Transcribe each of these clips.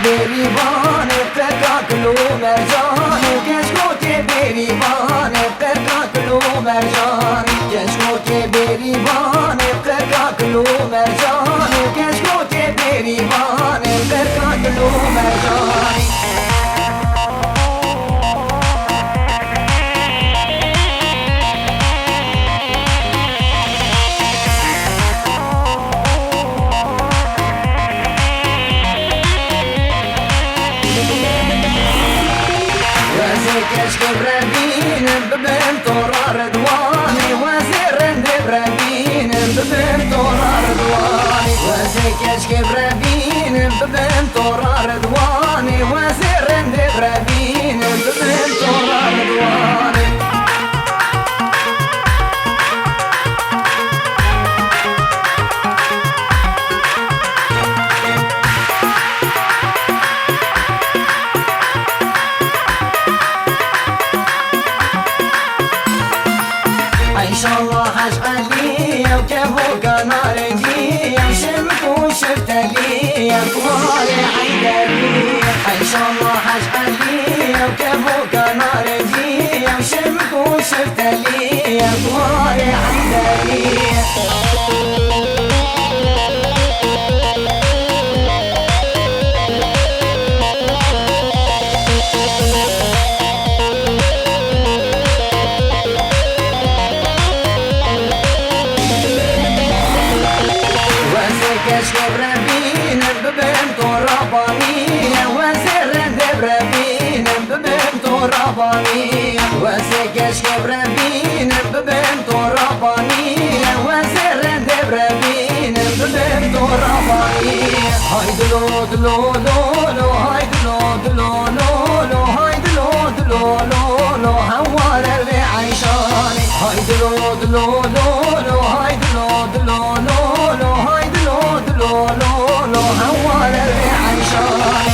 بریبان پکاکلو مرجان کشکو که بریبان پکاکلو مرجان کشکو که بریبان پکاکلو مرجان کشکو که بریبان پکاکلو مرجان كشك برابين ببن طورا رضواني وزير برابين ببن طورا رضواني وزير كشك برابين ببن طورا رضواني وزير برابين ببن طورا رضواني إن شاء الله حاج علي وكفو قنار جي شمك وشفت لي كبار حيدري إن شاء الله حاج علي وكفو قنار جي شمك وشفت لي كبار حيدري كشك برابين ببن طراباني وزير برابين ببن طراباني وزير كشك برابين ببن طراباني وزير برابين ببن طراباني هاي دلو دلو دلو هاي دلو دلو دلو هاي دلو دلو دلو هوار العيشاني هاي دلو دلو دلو هاي دلو دلو دلو هاي دلو دلو هوار العيشاني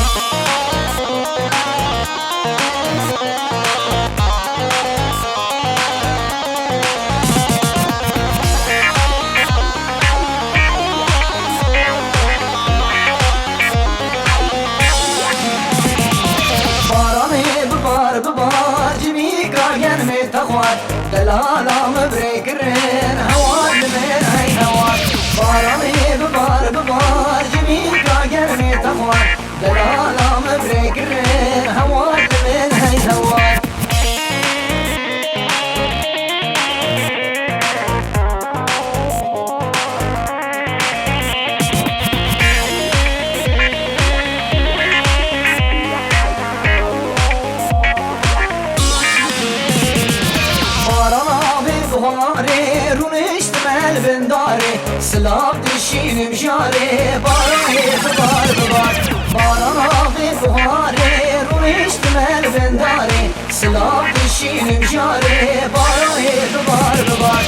ببار جميك راجن متخوات دلالا مبركرين هواد من هاي هواد بارمي ببار جميك راجن متخوات دلالا مبركرين هواد من هاي هواد بهاري رونشت مال بنداري سلاف دشين مجاري باري ببار بارا بهاري رونشت مال بنداري سلاف دشين مجاري باري ببار